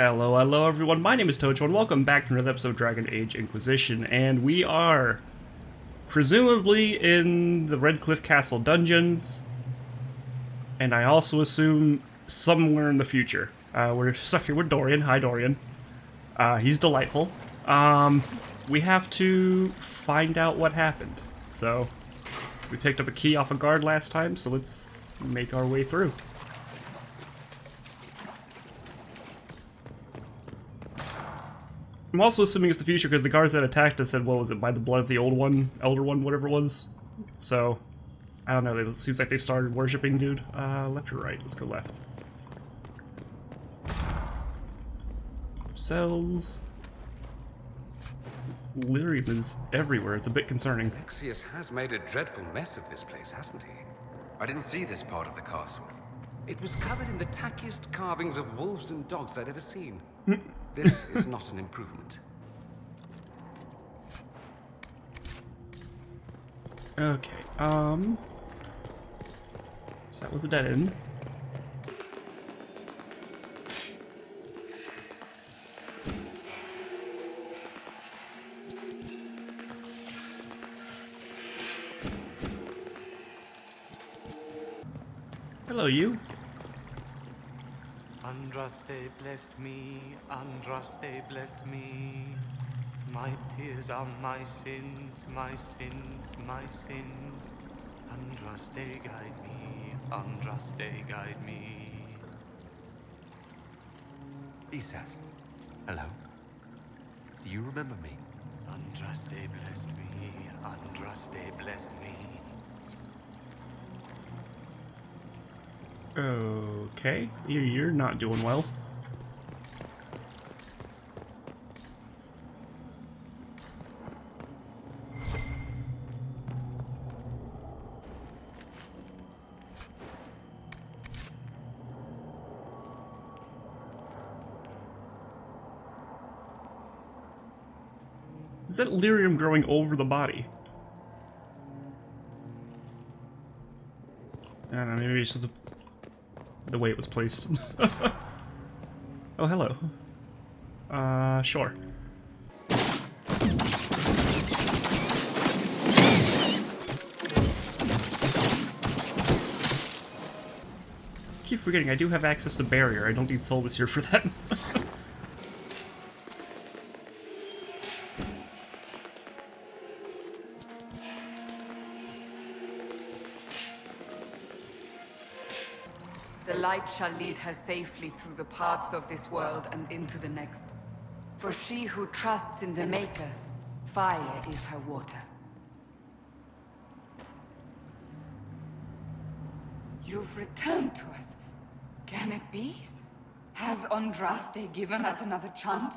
Hello everyone, my name is Tojo and welcome back to another episode of Dragon Age Inquisition, and we are presumably in the Redcliffe Castle dungeons, and I also assume somewhere in the future. We're stuck here with Dorian. Hi Dorian. He's delightful. We have to find out what happened. So, we picked up a key off a guard last time, so let's make our way through. I'm also assuming it's the future because the guards that attacked us said, what was it, by the blood of the old one, elder one, whatever it was. So, I don't know, it seems like they started worshipping dude. Left or right? Let's go left. Cells. Lyrium is everywhere, it's a bit concerning. Alexius has made a dreadful mess of this place, hasn't he? I didn't see this part of the castle. It was covered in the tackiest carvings of wolves and dogs I'd ever seen. This is not an improvement. Okay, so that was a dead end. Hello, you. Andraste blessed me, Andraste blessed me. My tears are my sins, my sins, my sins. Andraste guide me, Andraste guide me. Isas, hello. Do you remember me? Andraste blessed me, Andraste blessed me. Okay, you're not doing well. Is that lyrium growing over the body? I don't know, maybe it's just the way it was placed. Oh, hello. Sure. Keep forgetting, I do have access to barrier. I don't need soul this year for that. The light shall lead her safely through the paths of this world and into the next. For she who trusts in the Maker, fire is her water. You've returned to us. Can it be? Has Andraste given us another chance?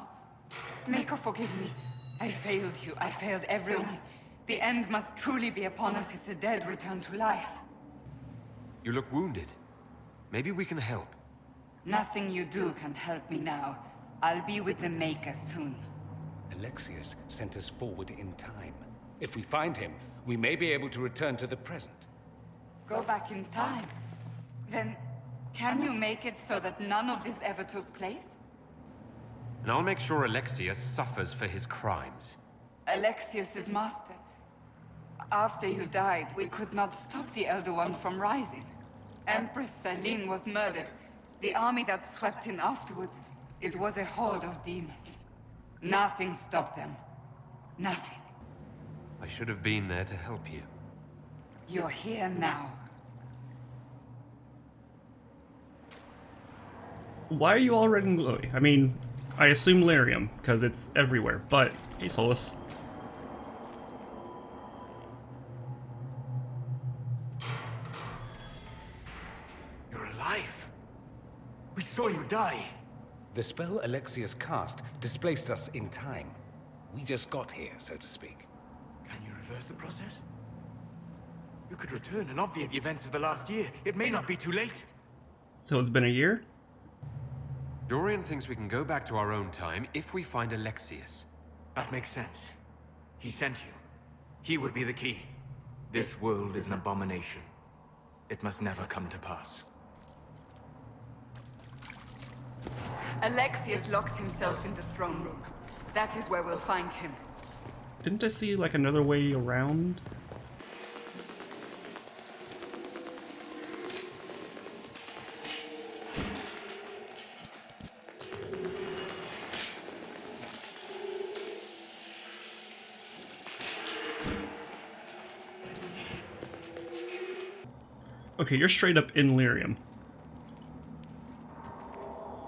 Maker, forgive me. I failed you. I failed everyone. The end must truly be upon us if the dead return to life. You look wounded. Maybe we can help. Nothing you do can help me now. I'll be with the Maker soon. Alexius sent us forward in time. If we find him, we may be able to return to the present. Go back in time? Then, can you make it so that none of this ever took place? And I'll make sure Alexius suffers for his crimes. Alexius is master. After you died, we could not stop the Elder One from rising. Empress Celine was murdered. The army that swept in afterwards, it was a horde of demons. Nothing stopped them. Nothing. I should have been there to help you. You're here now. Why are you all red and glowy? I mean, I assume lyrium, because it's everywhere, but hey Solus. We saw you die. The spell Alexius cast displaced us in time. We just got here, so to speak. Can you reverse the process? You could return and obviate the events of the last year. It may not be too late. So it's been a year? Dorian thinks we can go back to our own time if we find Alexius. That makes sense. He sent you. He would be the key. This world is an abomination. It must never come to pass. Alexius locked himself in the throne room. That is where we'll find him. Didn't I see, like, another way around? Okay, you're straight up in Lyrium.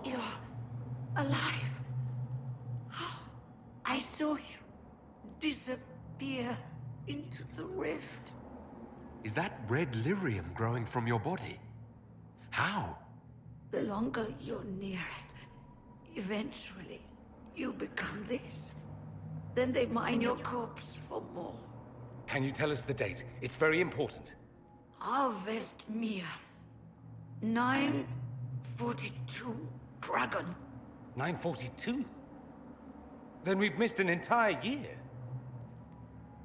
You're alive. I saw you disappear into the rift. Is that red lyrium growing from your body? How? The longer you're near it, eventually you become this. Then they mine your corpse for more. Can you tell us the date? It's very important. Harvest Mia. 942 Dragon. 942? Then we've missed an entire year.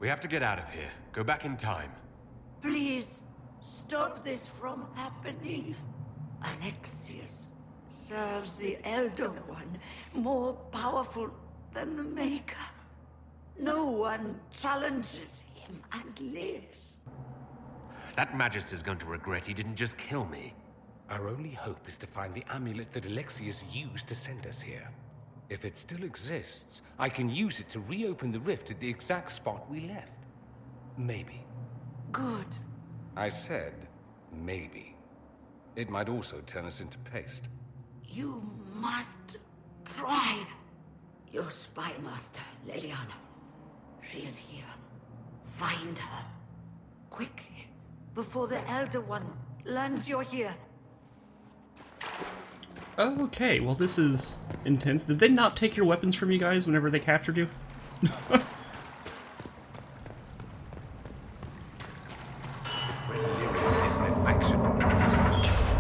We have to get out of here. Go back in time. Please, stop this from happening. Alexius serves the Elder One, more powerful than the Maker. No one challenges him and lives. That Magister's going to regret he didn't just kill me. Our only hope is to find the amulet that Alexius used to send us here. If it still exists, I can use it to reopen the rift at the exact spot we left. Maybe. Good. I said, maybe. It might also turn us into paste. You must try. Your spy master, Leliana. She is here. Find her. Quickly. Before the Elder One learns you're here. Okay, well this is intense. Did they not take your weapons from you guys whenever they captured you? This red lyrium is an infection.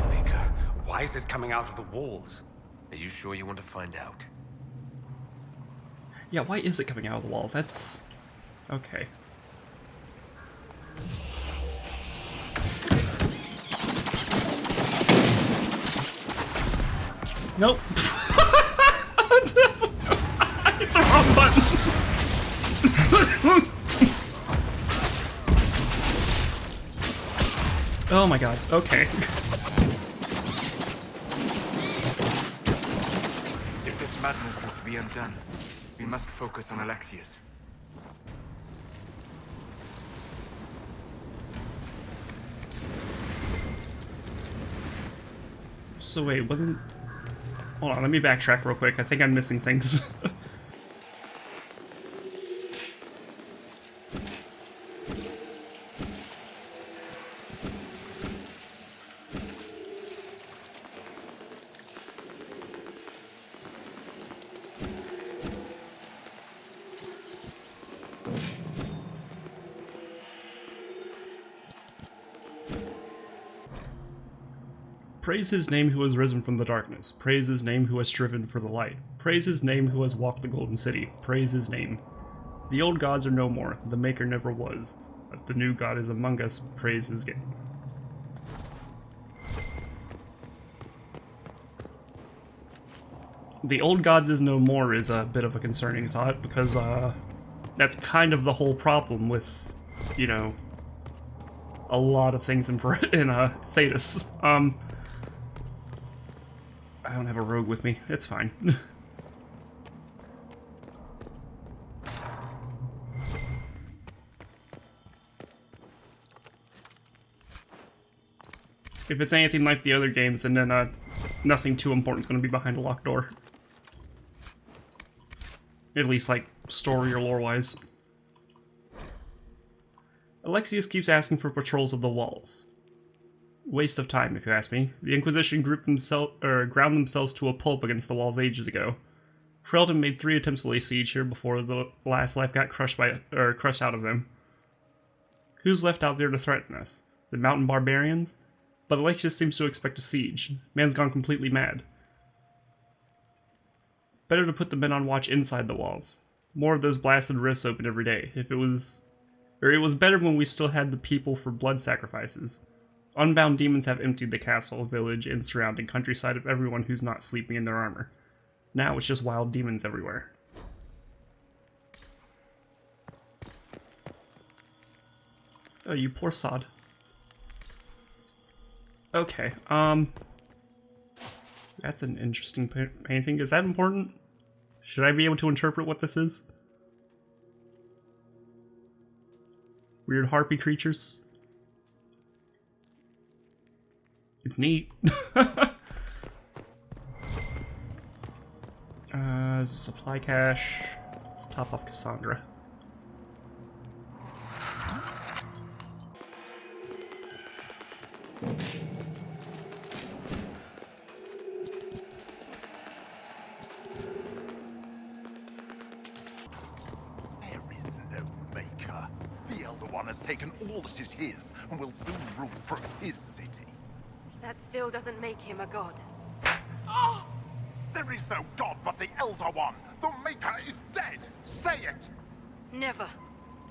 Maker, why is it coming out of the walls? Are you sure you want to find out? Yeah, why is it coming out of the walls? That's... okay. Nope. I hit the wrong button. Oh my god, okay. If this madness is to be undone, we must focus on Alexius. So wait, wasn't... hold on, let me backtrack real quick. I think I'm missing things. Praise his name who has risen from the darkness. Praise his name who has striven for the light. Praise his name who has walked the golden city. Praise his name. The old gods are no more. The Maker never was. But the new God is among us. Praise his name. The old god is no more is a bit of a concerning thought, because that's kind of the whole problem with, you know, a lot of things in Thetis. I don't have a rogue with me. It's fine. If it's anything like the other games, and then nothing too important is going to be behind a locked door. At least, like, story or lore-wise. Alexius keeps asking for patrols of the walls. Waste of time, if you ask me. The Inquisition ground themselves to a pulp against the walls ages ago. Freldon made 3 attempts to lay siege here before the last life got crushed out of them. Who's left out there to threaten us? The mountain barbarians? But Alexius seems to expect a siege. Man's gone completely mad. Better to put the men on watch inside the walls. More of those blasted rifts open every day. It was better when we still had the people for blood sacrifices. Unbound demons have emptied the castle, village, and surrounding countryside of everyone who's not sleeping in their armor. Now it's just wild demons everywhere. Oh, you poor sod. Okay, that's an interesting painting. Is that important? Should I be able to interpret what this is? Weird harpy creatures. It's neat. Supply cache. Let's top off Cassandra. The Elder One has taken all that is his, and will soon rule from his city. That still doesn't make him a god. Ah! There is no god but the Elder One! The Maker is dead! Say it! Never.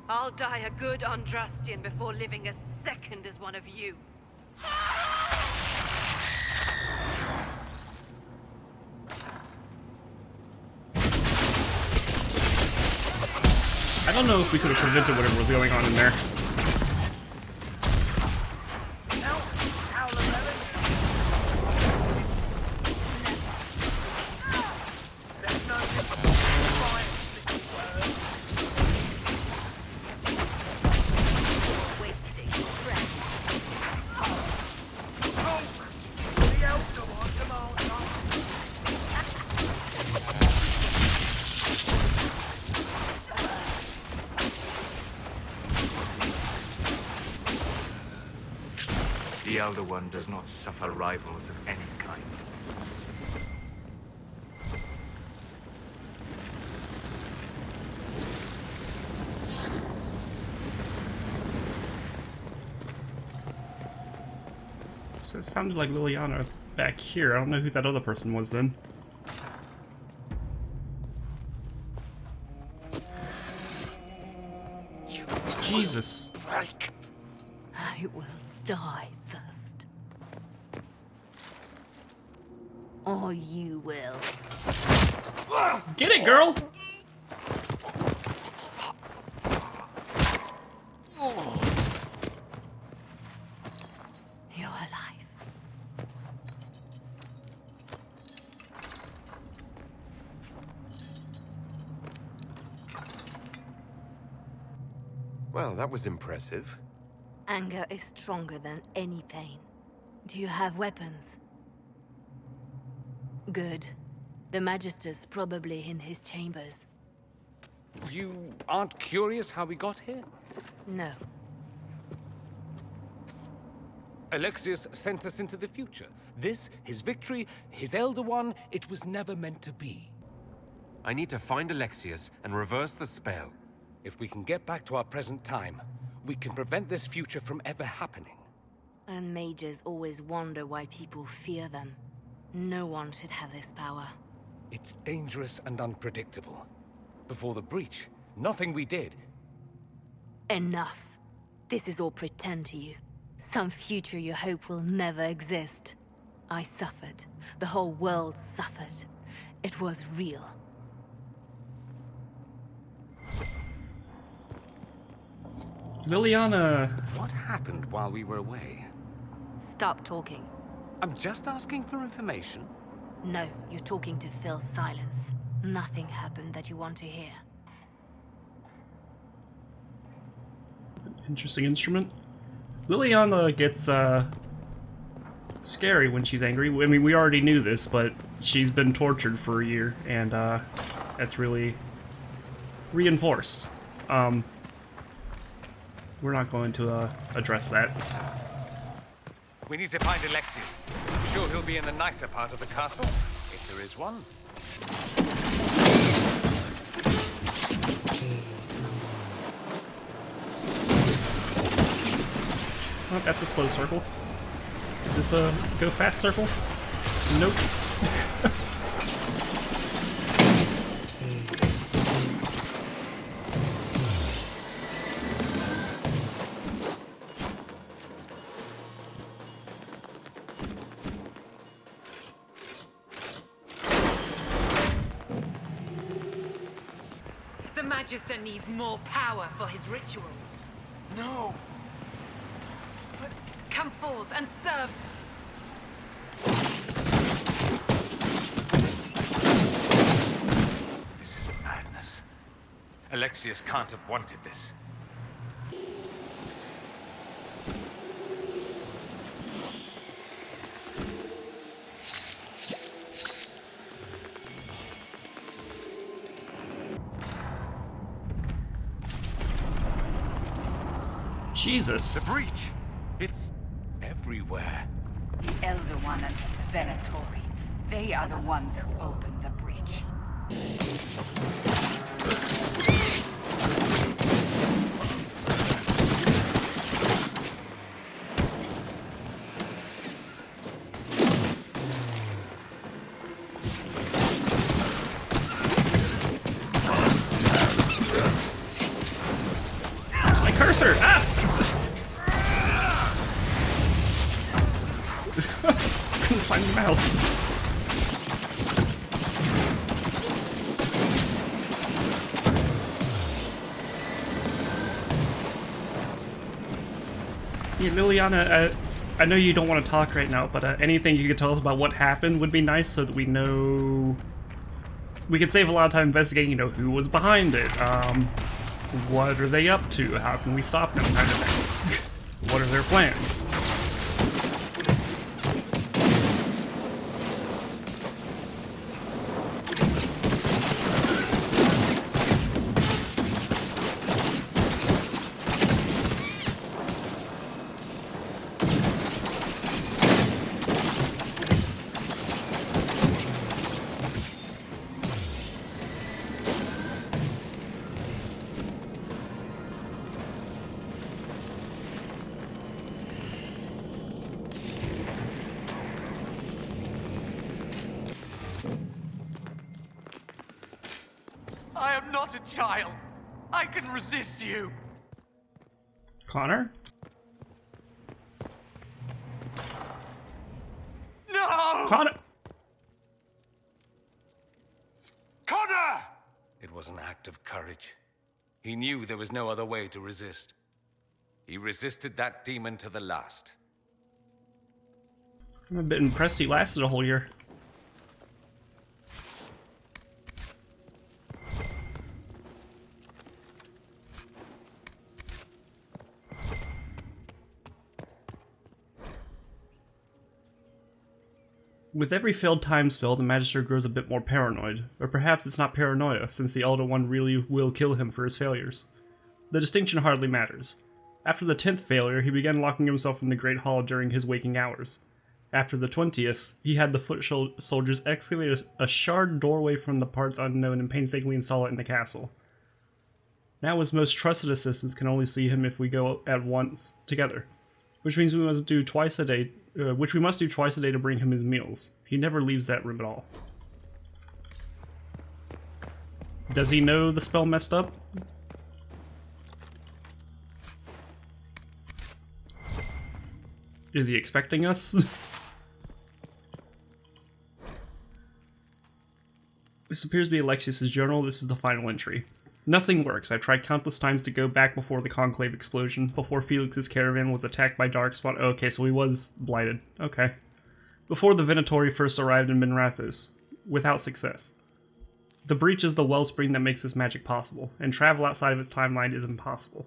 I'll die a good Andrastian before living a second as one of you. I don't know if we could have prevented whatever was going on in there. The Elder One does not suffer rivals of any kind. So it sounded like Liliana back here. I don't know who that other person was then. Jesus. I will die first. Or you will. Get it, girl! You're alive. Well, that was impressive. Anger is stronger than any pain. Do you have weapons? Good. The Magister's probably in his chambers. You aren't curious how we got here? No. Alexius sent us into the future. This, his victory, his Elder One, it was never meant to be. I need to find Alexius and reverse the spell. If we can get back to our present time, we can prevent this future from ever happening. And mages always wonder why people fear them. No one should have this power. It's dangerous and unpredictable. Before the breach, nothing we did. Enough. This is all pretend to you. Some future you hope will never exist. I suffered. The whole world suffered. It was real. Liliana. What happened while we were away? Stop talking. I'm just asking for information. No, you're talking to fill silence. Nothing happened that you want to hear. Interesting instrument. Liliana gets, scary when she's angry. I mean, we already knew this, but she's been tortured for a year, and, that's really reinforced. We're not going to, address that. We need to find Alexius. I'm sure he'll be in the nicer part of the castle, if there is one. Oh, that's a slow circle. Is this a go fast circle? Nope. Magister needs more power for his rituals. No! Come forth and serve. This is madness. Alexius can't have wanted this. Jesus. The breach! It's everywhere. The Elder One and his Venatori. They are the ones who opened the breach. My cursor! Ah! Couldn't find the mouse. Yeah, Liliana, I know you don't want to talk right now, but anything you could tell us about what happened would be nice so that we know... We could save a lot of time investigating, you know, who was behind it, what are they up to, how can we stop them, kind of thing. What are their plans? I am not a child. I can resist you. Connor? No! Connor! Connor! It was an act of courage. He knew there was no other way to resist. He resisted that demon to the last. I'm a bit impressed he lasted a whole year. With every failed time spell, the Magister grows a bit more paranoid. Or perhaps it's not paranoia, since the Elder One really will kill him for his failures. The distinction hardly matters. After the 10th failure, he began locking himself in the Great Hall during his waking hours. After the 20th, he had the foot soldiers excavate a shard doorway from the parts unknown and painstakingly install it in the castle. Now his most trusted assistants can only see him if we go at once together, which means we must do twice a day to bring him his meals. He never leaves that room at all. Does he know the spell messed up? Is he expecting us? This appears to be Alexius' journal. This is the final entry. Nothing works. I've tried countless times to go back before the Conclave explosion, before Felix's caravan was attacked by Darkspawn. Okay, so he was blighted. Okay. Before the Venatori first arrived in Minrathous, without success. The breach is the wellspring that makes this magic possible, and travel outside of its timeline is impossible.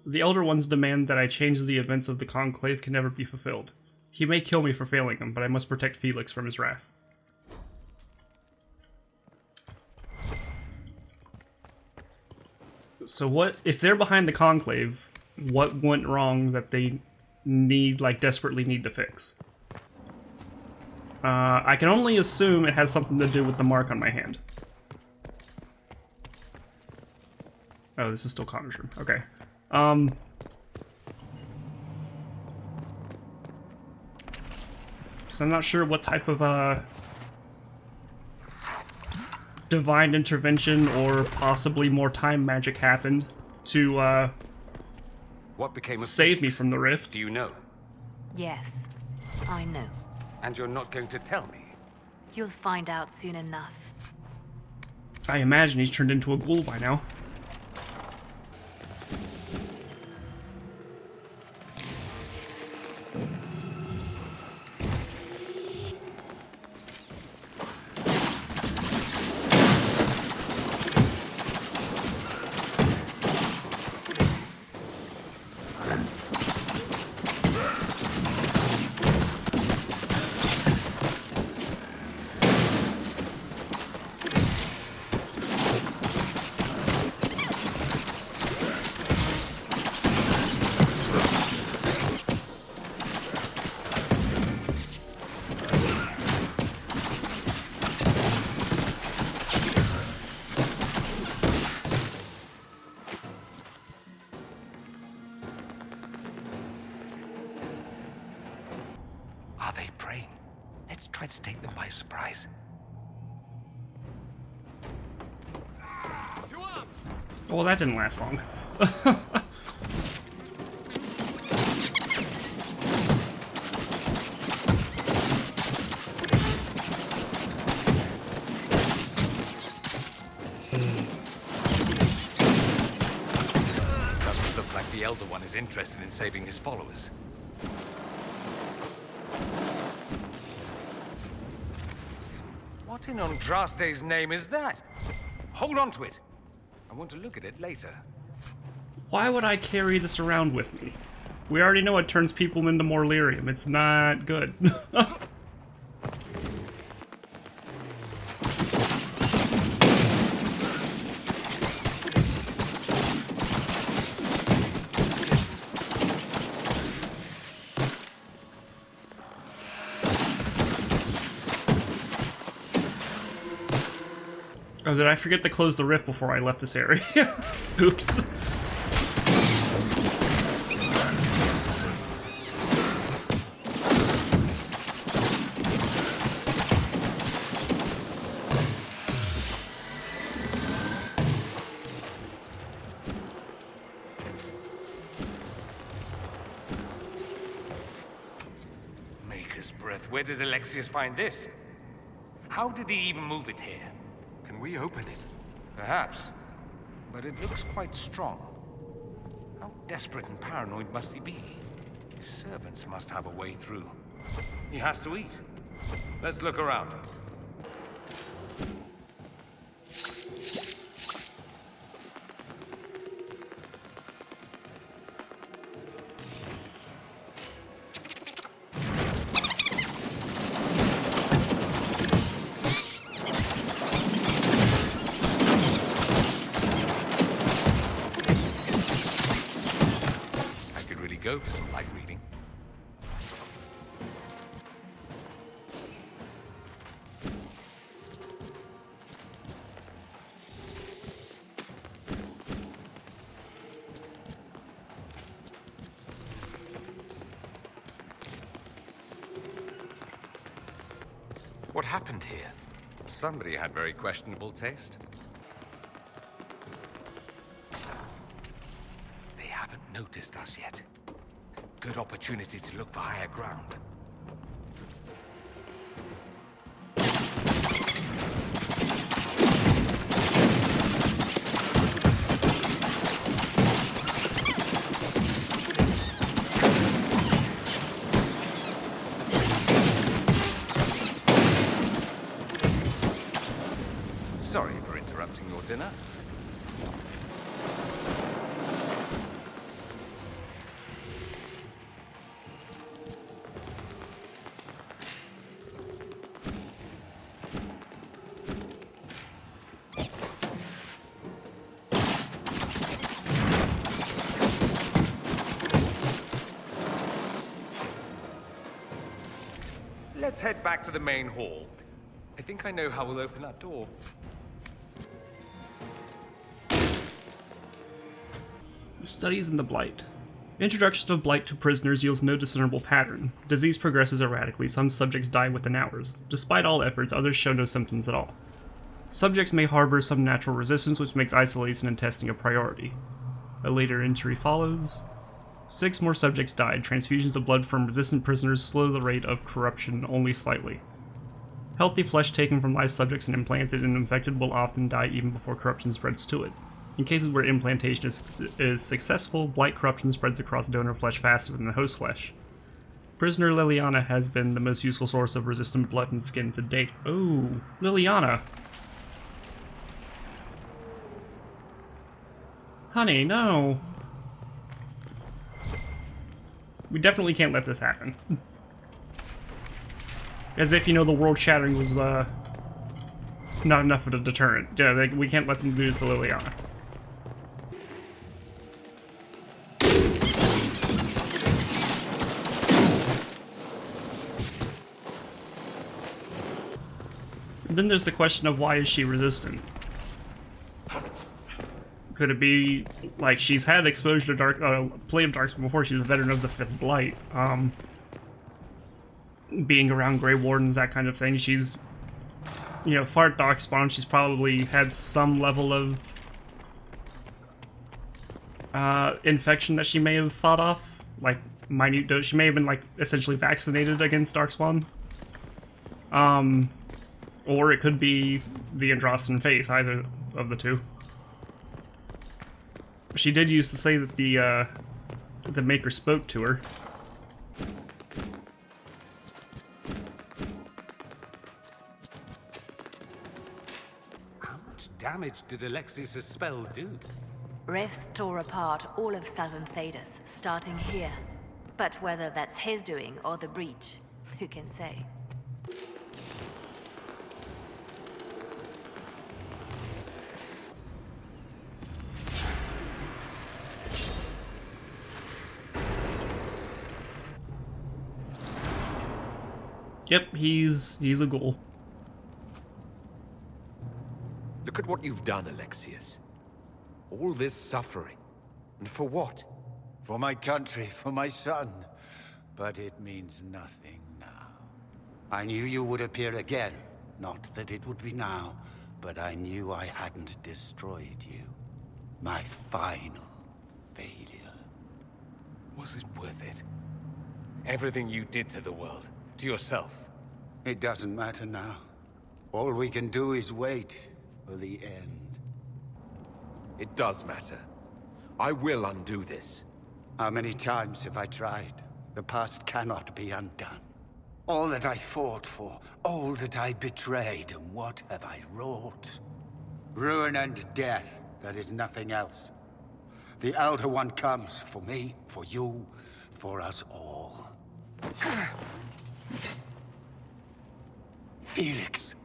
The Elder One's demand that I change the events of the Conclave can never be fulfilled. He may kill me for failing him, but I must protect Felix from his wrath. So what, if they're behind the Conclave, what went wrong that they desperately need to fix? I can only assume it has something to do with the mark on my hand. Oh, this is still Connor's room. Okay. Because I'm not sure what type of, divine intervention or possibly more time magic happened to, What became of save me Felix? from the rift. Do you know? Yes, I know. And you're not going to tell me? You'll find out soon enough. I imagine he's turned into a ghoul by now. Let's try to take them by surprise. Well, that didn't last long. Doesn't look like the Elder One is interested in saving his followers. What in Andraste's name is that? Hold on to it. I want to look at it later. Why would I carry this around with me? We already know it turns people into more lyrium. It's not good. Oh, did I forget to close the rift before I left this area? Oops. Maker's breath. Where did Alexius find this? How did he even move it here? Can we open it? Perhaps. But it looks quite strong. How desperate and paranoid must he be? His servants must have a way through. He has to eat. Let's look around. Go for some light reading. What happened here? Somebody had very questionable taste. They haven't noticed us yet. Good opportunity to look for higher ground. Sorry for interrupting your dinner. Let's head back to the main hall. I think I know how we'll open that door. Studies in the Blight. Introduction of Blight to prisoners yields no discernible pattern. Disease progresses erratically, some subjects die within hours. Despite all efforts, others show no symptoms at all. Subjects may harbor some natural resistance, which makes isolation and testing a priority. A later entry follows. 6 more subjects died. Transfusions of blood from resistant prisoners slow the rate of corruption only slightly. Healthy flesh taken from live subjects and implanted in infected will often die even before corruption spreads to it. In cases where implantation is successful, blight corruption spreads across donor flesh faster than the host flesh. Prisoner Liliana has been the most useful source of resistant blood and skin to date. Oh, Liliana. Honey, no. We definitely can't let this happen. As if, you know, the world shattering was, not enough of a deterrent. Yeah, we can't let them do this to Liliana. And then there's the question of why is she resistant? Could it be, like, she's had exposure to dark, play of darks before, she's a veteran of the 5th Blight. being around Grey Wardens, that kind of thing. She's, you know, fart dog spawn, she's probably had some level of infection that she may have fought off, like minute dose. She may have been like essentially vaccinated against Darkspawn. Or it could be the Androsten faith, either of the two. She did used to say that the Maker spoke to her. How much damage did Alexius' spell do? Rifts tore apart all of southern Thedas, starting here. But whether that's his doing or the breach, who can say? Yep, he's a ghoul. Look at what you've done, Alexius. All this suffering. And for what? For my country, for my son. But it means nothing now. I knew you would appear again. Not that it would be now, but I knew I hadn't destroyed you. My final failure. Was it worth it? Everything you did to the world, to yourself. It doesn't matter now. All we can do is wait for the end. It does matter. I will undo this. How many times have I tried? The past cannot be undone. All that I fought for, all that I betrayed, and what have I wrought? Ruin and death, that is nothing else. The Elder One comes for me, for you, for us all. Felix.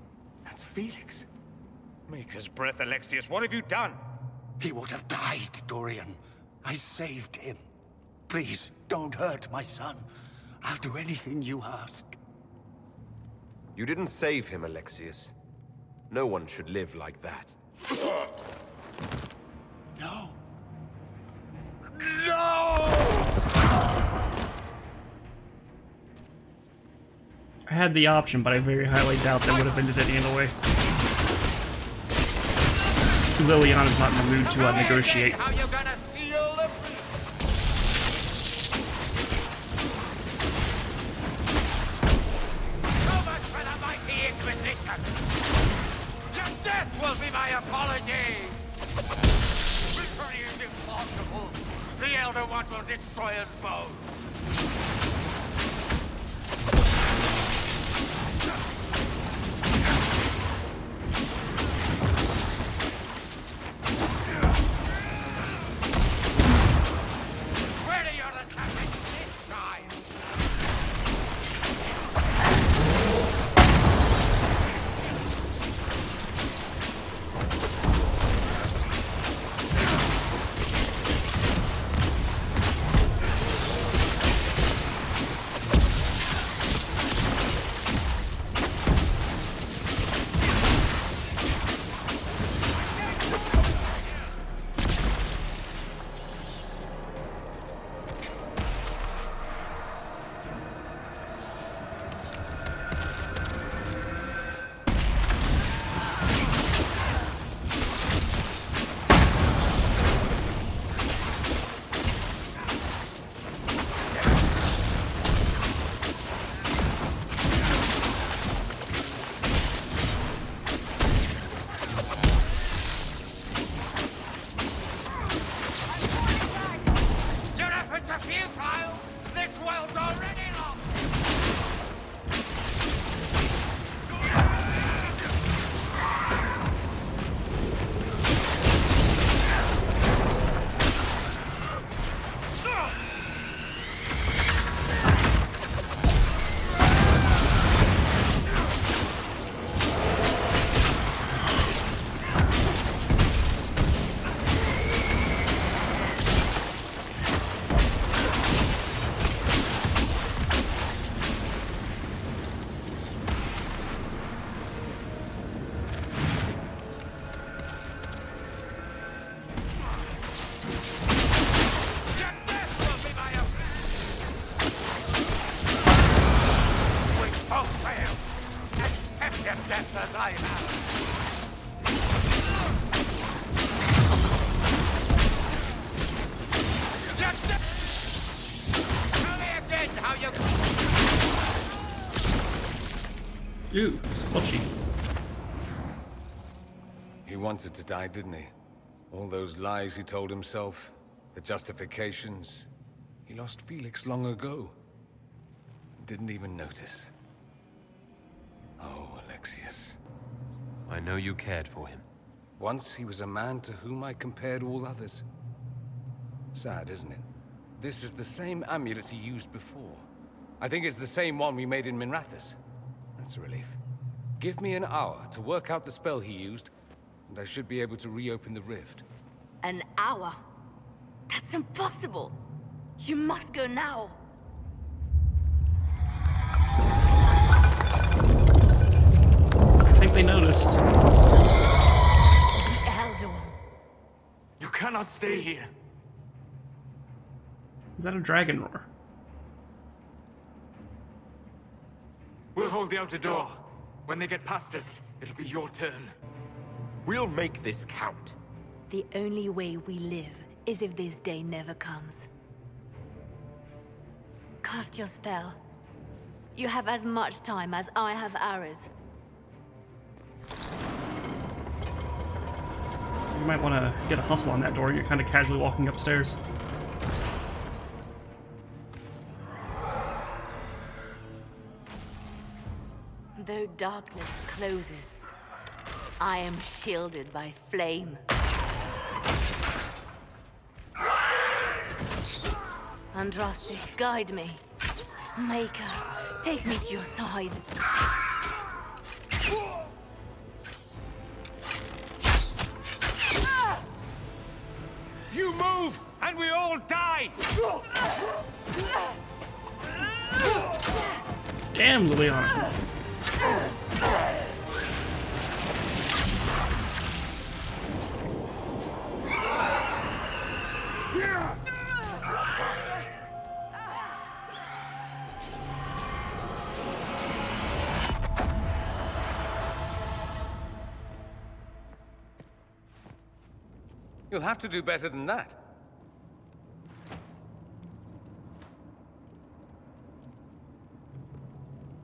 That's Felix. Maker's breath, Alexius. What have you done? He would have died, Dorian. I saved him. Please, don't hurt my son. I'll do anything you ask. You didn't save him, Alexius. No one should live like that. No. I had the option, but I very highly doubt that would have ended it either way. Liliana's not in the mood to negotiate. How you gonna seal the breach? So much for the mighty Inquisition! Your death will be my apology! Victory is impossible! The Elder One will destroy us both! accept death as I have. Tell me again how you... Ooh, squelchy. He wanted to die, didn't he? All those lies he told himself, the justifications. He lost Felix long ago. Didn't even notice. Oh, Alexius. I know you cared for him. Once he was a man to whom I compared all others. Sad, isn't it? This is the same amulet he used before. I think it's the same one we made in Minrathous. That's a relief. Give me an hour to work out the spell he used, and I should be able to reopen the rift. An hour? That's impossible! You must go now! I think they noticed. The Elder One. You cannot stay here. Is that a dragon roar? We'll hold the outer door. When they get past us, it'll be your turn. We'll make this count. The only way we live is if this day never comes. Cast your spell. You have as much time as I have hours. You might want to get a hustle on that door. You're kind of casually walking upstairs. Though darkness closes, I am shielded by flame. Andraste, guide me. Maker, take me to your side. You move, and we all die! Damn, Liliana. You'll have to do better than that.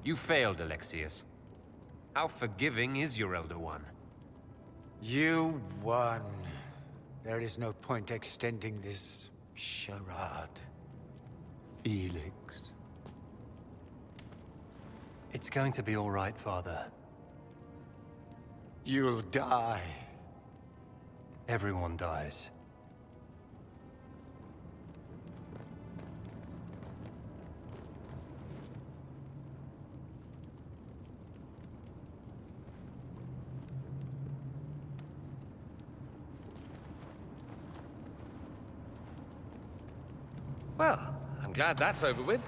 You failed, Alexius. How forgiving is your Elder One? You won. There is no point extending this charade. Felix. It's going to be all right, Father. You'll die. Everyone dies. Well, I'm glad that's over with.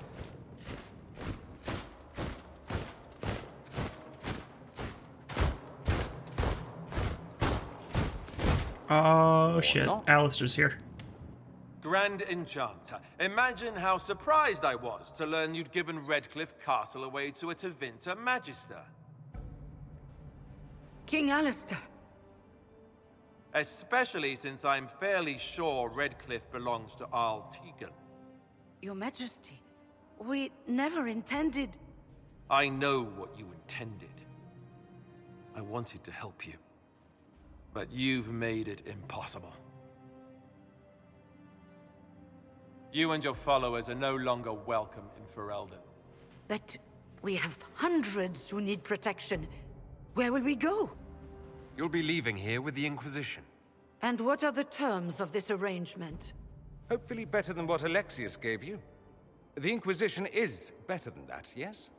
Oh shit, Alistair's here. Grand Enchanter, imagine how surprised I was to learn you'd given Redcliffe Castle away to a Tevinter Magister. King Alistair. Especially since I'm fairly sure Redcliffe belongs to Arl Tegan. Your Majesty, we never intended... I know what you intended. I wanted to help you. But you've made it impossible. You and your followers are no longer welcome in Ferelden. But we have hundreds who need protection. Where will we go? You'll be leaving here with the Inquisition. And what are the terms of this arrangement? Hopefully better than what Alexius gave you. The Inquisition is better than that, yes?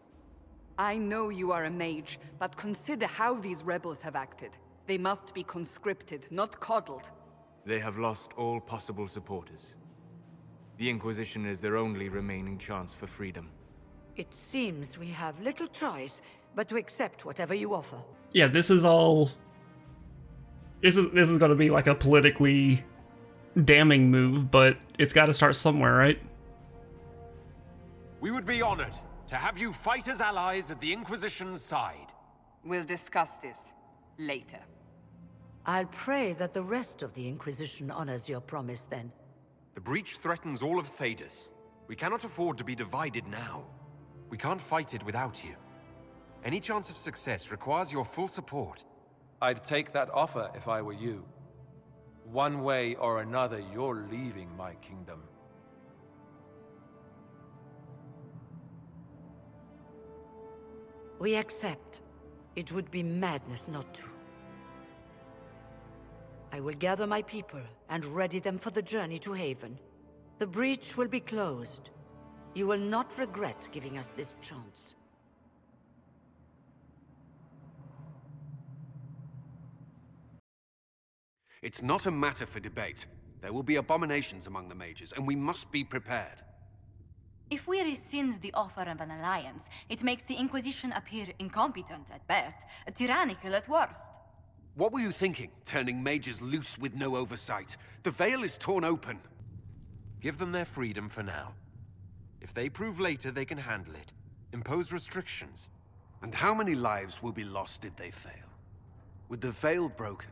I know you are a mage, but consider how these rebels have acted. They must be conscripted, not coddled. They have lost all possible supporters. The Inquisition is their only remaining chance for freedom. It seems we have little choice but to accept whatever you offer. Yeah, this is all... This is going to be like a politically damning move, but it's got to start somewhere, right? We would be honored to have you fight as allies at the Inquisition's side. We'll discuss this later. I'll pray that the rest of the Inquisition honors your promise then. The breach threatens all of Thedas. We cannot afford to be divided now. We can't fight it without you. Any chance of success requires your full support. I'd take that offer if I were you. One way or another, you're leaving my kingdom. We accept. It would be madness not to. I will gather my people and ready them for the journey to Haven. The breach will be closed. You will not regret giving us this chance. It's not a matter for debate. There will be abominations among the mages, and we must be prepared. If we rescind the offer of an alliance, it makes the Inquisition appear incompetent at best, tyrannical at worst. What were you thinking, turning mages loose with no oversight? The veil is torn open. Give them their freedom for now. If they prove later they can handle it, impose restrictions. And how many lives will be lost if they fail? With the veil broken,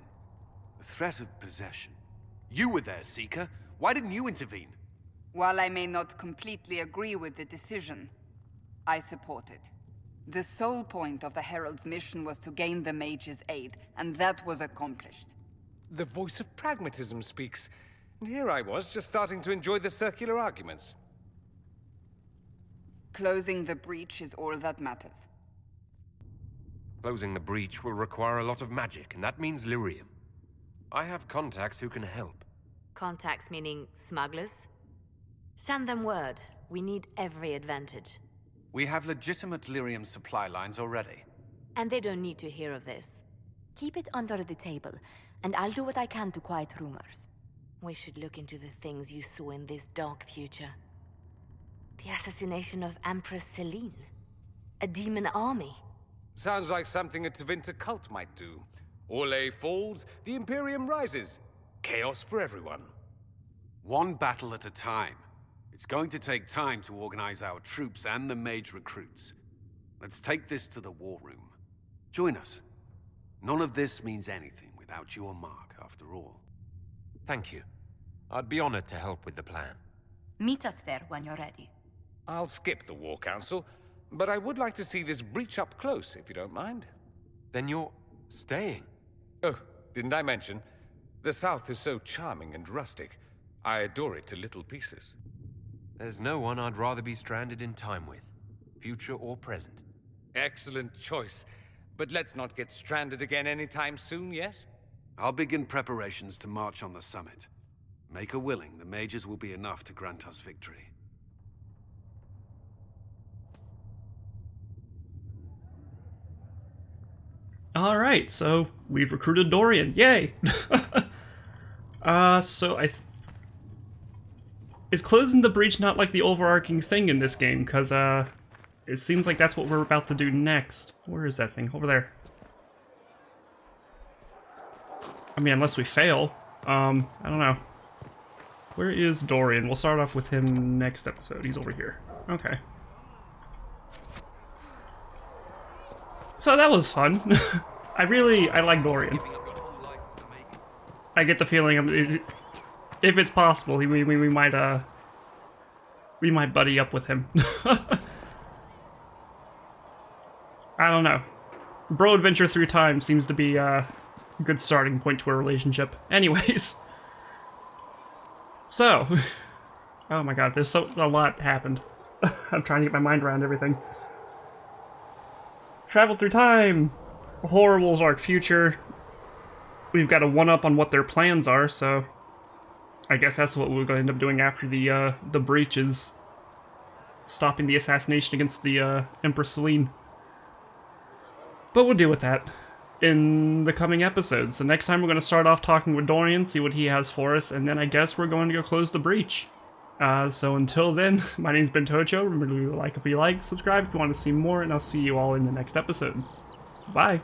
the threat of possession. You were there, Seeker. Why didn't you intervene? While I may not completely agree with the decision, I support it. The sole point of the Herald's mission was to gain the mage's aid, and that was accomplished. The voice of pragmatism speaks. And here I was, just starting to enjoy the circular arguments. Closing the breach is all that matters. Closing the breach will require a lot of magic, and that means lyrium. I have contacts who can help. Contacts meaning smugglers? Send them word. We need every advantage. We have legitimate lyrium supply lines already. And they don't need to hear of this. Keep it under the table, and I'll do what I can to quiet rumors. We should look into the things you saw in this dark future. The assassination of Empress Celine. A demon army. Sounds like something a Tevinter cult might do. Orlais falls, the Imperium rises. Chaos for everyone. One battle at a time. It's going to take time to organize our troops and the mage recruits. Let's take this to the war room. Join us. None of this means anything without your mark, after all. Thank you. I'd be honored to help with the plan. Meet us there when you're ready. I'll skip the War Council, but I would like to see this breach up close, if you don't mind. Then you're staying? Oh, didn't I mention? The South is so charming and rustic. I adore it to little pieces. There's no one I'd rather be stranded in time with, future or present. Excellent choice. But let's not get stranded again anytime soon, yes? I'll begin preparations to march on the summit. Maker willing, the mages will be enough to grant us victory. Alright, so we've recruited Dorian. Yay! Is closing the breach not like the overarching thing in this game? Because, it seems like that's what we're about to do next. Where is that thing? Over there. I mean, unless we fail. I don't know. Where is Dorian? We'll start off with him next episode. He's over here. Okay. So that was fun. I like Dorian. I get the feeling if it's possible, we might buddy up with him. I don't know. Bro adventure through time seems to be a good starting point to a relationship. Anyways. So. Oh my god, there's a lot happened. I'm trying to get my mind around everything. Travel through time! Horrible dark future. We've got a one-up on what their plans are, so I guess that's what we're going to end up doing after the breach is stopping the assassination against the Empress Celine. But we'll deal with that in the coming episodes. So next time we're going to start off talking with Dorian, see what he has for us, and then I guess we're going to go close the breach. So until then, my name's been Tocho. Remember to like if you like, subscribe if you want to see more, and I'll see you all in the next episode. Bye!